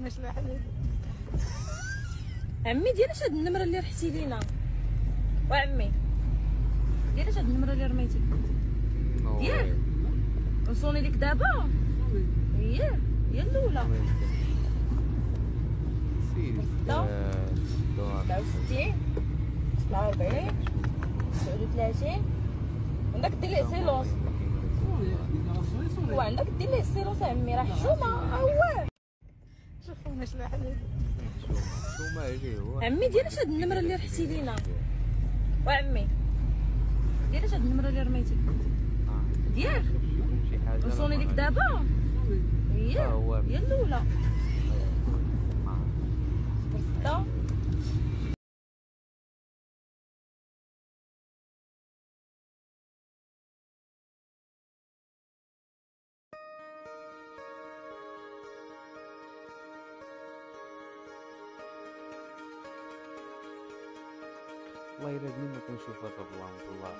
مش الحليب. عمي ديالاش هاد النمره اللي رحتي لينا؟ وعمي ديالاش هاد النمره اللي رميتي؟ ديالك وصوني لك دابا؟ هي الاولى. سيدي 66 47 39. عندك دير لي سيلونس، وعندك دير لي سيلونس عمي، راه حشومه هو. شوفوا مش الحليب. شو ما يجي هو عمي ديالاش هاد النمره اللي رحتي لينا؟ وعمي ديالاش هاد النمره اللي رميتي؟ ديالك وصوني لك دابا؟ هي الاولى 6. والله الا ديما كنشوف هاد البلان والله.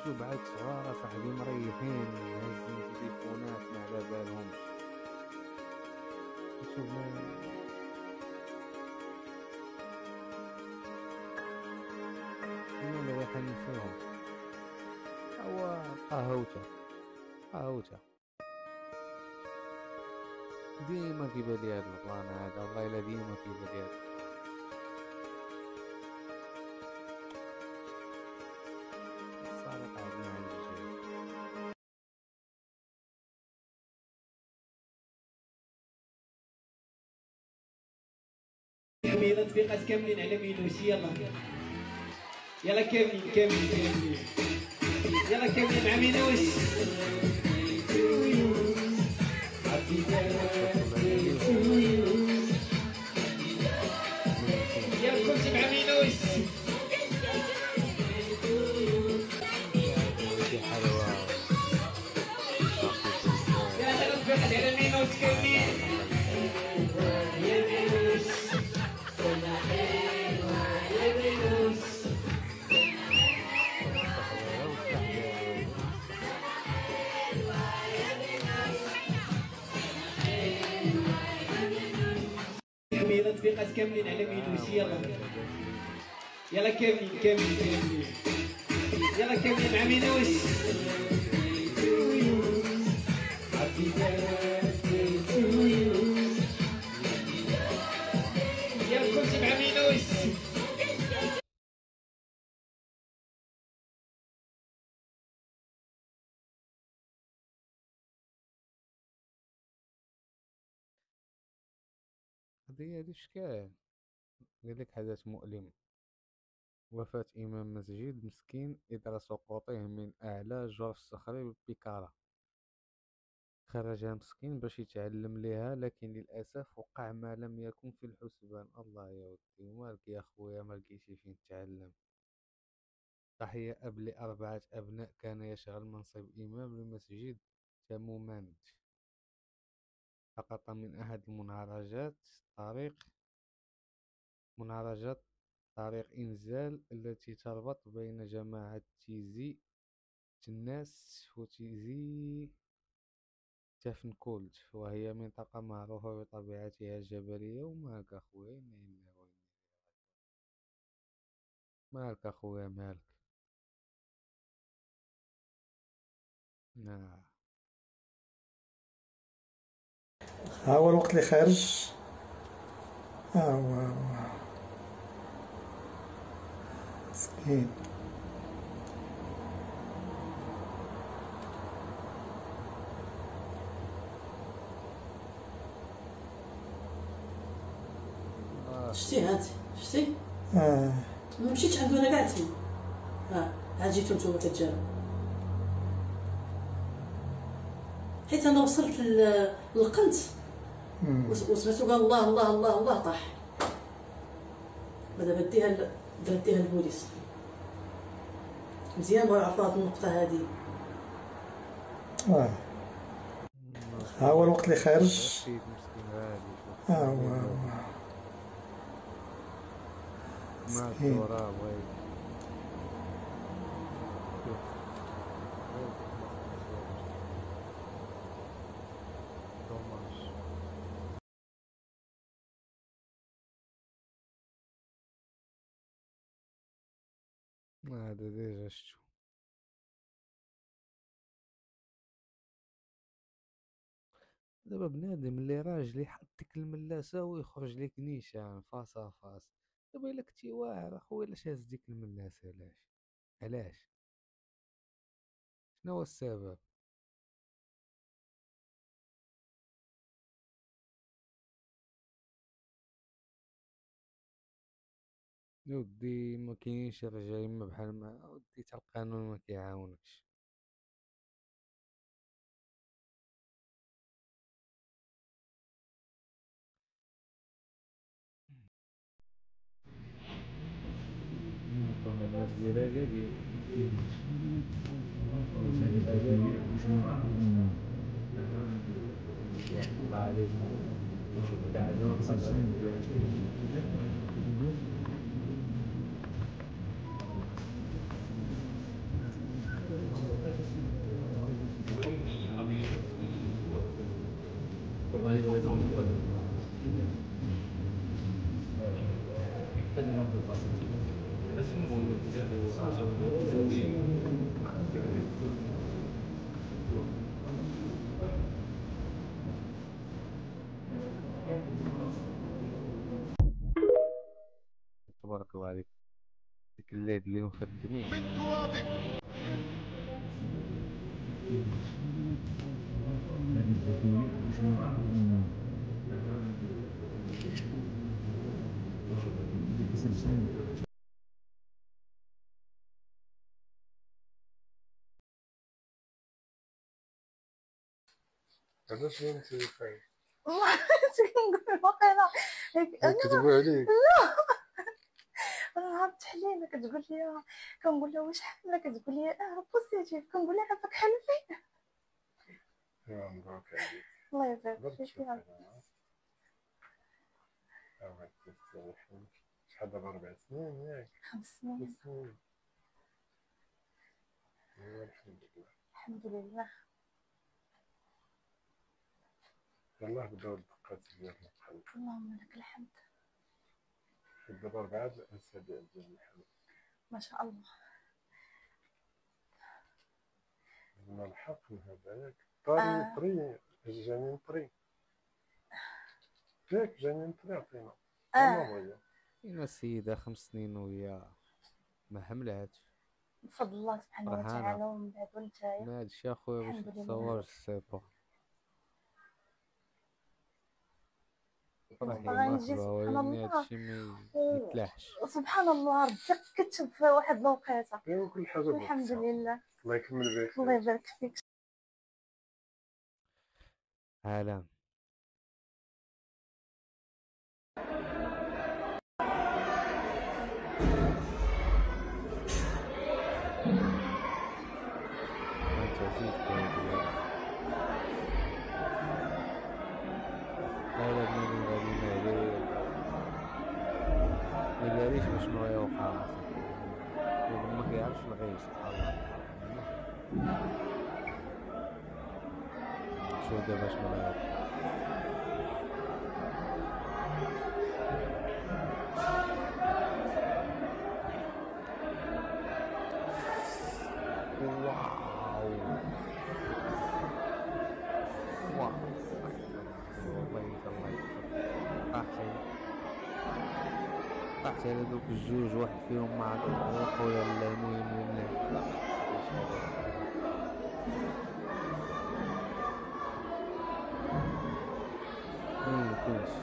شوف بعد صغار صاحبي مريحين هازين تليفونات ما على بالهمش. شوف ما اللي غيحني فيهم هو قهوته ديما كيبان لي هاد البلان هذا. والله الا ديما كيبان لي هاد الصالح عندنا عند الجيل. حميدة تطبيقات كاملين على مينوس. يلا كاملين يلا كاملين مع مينوس. يلا كلشي مع مينوس. يلا تطبيقات على مينوس كاملين. حميدة تطبيقات كاملين على مينوس. يلا كاملين يلا كاملين مع مينوس. يلا كلشي مع مينوس. قضية هادي شكال قال لك حدث مؤلم. وفاة إمام مسجد مسكين إثر سقوطه من أعلى جرف صخري ببيكارا. خرج مسكين باش يتعلم ليها، لكن للأسف وقع ما لم يكن في الحسبان. الله يا ودي ومالك يا خويا ما لقيتي فين تتعلم. ضحية أب لأربعة أبناء، كان يشغل منصب إمام لمسجد تمومند. سقط من أحد منعرجات طريق إنزال التي تربط بين جماعة تيزي تناس وتيزي تافنكولت، وهي منطقة معروفة بطبيعتها الجبلية. ومالك أخويا مالك أخويا مالك. نعم ها هو الوقت اللي خارج. ها هو مسكين. شتي هانتي شتي ما مشيتش عندو انا كاع تما. عاد جيتو نتوما كتجاوبوا حيت انا وصلت للقنت وسمعتو قال الله الله الله الله طاح. دابا ديها البوليس مزيان بغاو يعرفوا هاد النقطه هادي. ها هو الوقت اللي خارج. السيد مسكين هادي ها هو ما مسكين. الدورة بغيت هذا ديجا شتو. دابا بنادم اللي راجل يحط ديك الملاسة ويخرج لك نيشان فاس فاس. دابا الا كنتي واعر اخويا علاش هاز ديك الملاسة؟ علاش شنو هو السبب؟ ودي ما كاينش رجايم بحال ما ودي تا القانون ما كيعاونكش. تبارك الله عليك ديك الليل اللي مخدمين. علاش انت خايف؟ والله كنقول واقيلا كذبوا عليك. انا عرفت حليمه كتقول لي، كنقول لها واش حامله، كتقول لي بوزيتيف، كنقول لها عافاك حلفي. يا مبروك عليك. الله يبارك برك فيك شوف يا انا عاود تستريحي. شحال دابا 4 سنين ياك؟ 5 سنين. 5 سنين. ايوا الحمد لله. الحمد لله. يلاه بداو الدقات ديال القلب. اللهم لك الحمد. دابا 4 الاسابيع ديال الحمل. ما شاء الله. من الحق هذا ياك طري طري جانين طري ياك جانين طري عطينا. انا بغيا كاينه السيدة 5 سنين وهي ما حملاتش بفضل الله سبحانه وتعالى، ومن بعد ونتايا. ما هادشي اخويا باش الحمد لله. تصورش السيبا. فرحي باغا نجي مرحبا، سبحان ولكن الله. هادشي ما يتلاحش. سبحان الله ربي كتب في واحد الوقيته. ايوا كل حاجه الحمد لله. الله يكمل بخير. الله يبارك فيك. عالم انت زيد لا لا بنادم غادي ما داريش شنو غيوقع راسك، ما كيعرفش الغيب سبحان الله. شوف دابا شنو غيوقع. واو واو والله الله يكفر. طاحت على دوك الجوج، واحد فيهم ما عرف الطريق ولا لا. المهم ميمكنش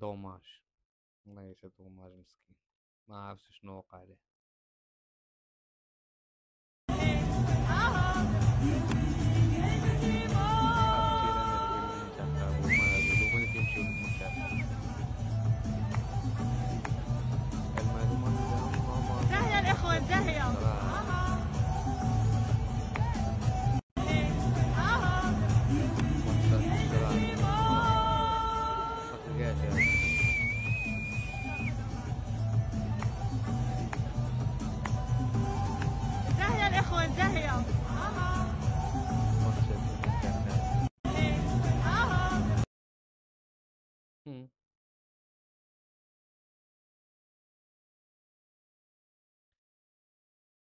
دوماج، والله تا دوماج مسكين، ما عرفتش شنو وقع ليه. زاهية الإخوة زاهية. زاهية الإخوة زاهية.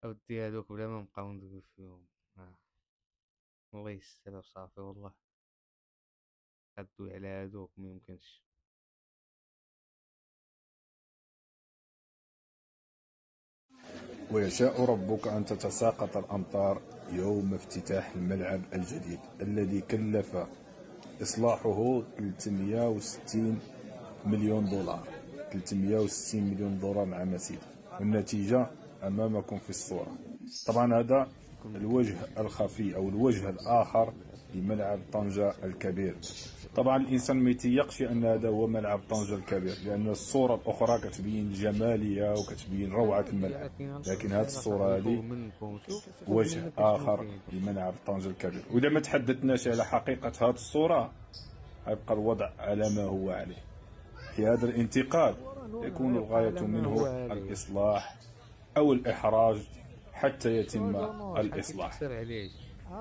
اودي هادوك بلا ما نبقاو ندوي فيهم، الله يستر صافي والله، غدوي على هادوك ميمكنش. ويشاء ربك أن تتساقط الأمطار يوم افتتاح الملعب الجديد الذي كلف إصلاحه 360 مليون دولار. 360 مليون دولار مع مسيد، والنتيجة أمامكم في الصورة. طبعا هذا الوجه الخفي أو الوجه الآخر لملعب طنجة الكبير. طبعا الانسان ما يتيقش ان هذا هو ملعب طنجة الكبير، لان الصورة الاخرى كتبين الجمالية وكتبين روعة الملعب، لكن هذه الصورة هذه وجه اخر لملعب طنجة الكبير. واذا ما تحدثناش على حقيقة هذه الصورة غيبقى الوضع على ما هو عليه. في هذا الانتقاد يكون الغاية منه الاصلاح او الاحراج حتى يتم الاصلاح.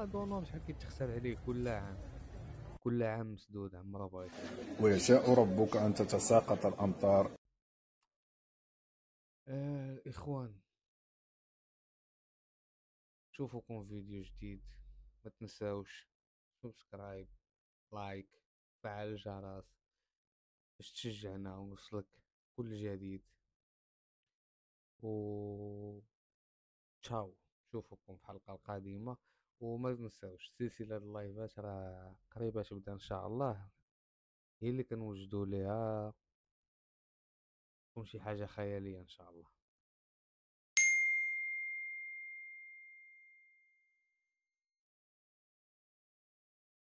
دونور شحال كيتخسر عليه كل عام مسدود عم ربايط. ويشاء ربك أن تتساقط الأمطار. الإخوان، نشوفكم فيديو جديد، ما تنساوش سبسكرايب، لايك، فعل الجرس باش تشجعنا ونوصلك كل جديد. و تشاو، نشوفكم في الحلقة القادمة. وما تنساوش سلسلة اللايفات راه قريبة تبدا ان شاء الله، هي اللي كنوجدوا ليها تكون شي حاجة خيالية ان شاء الله.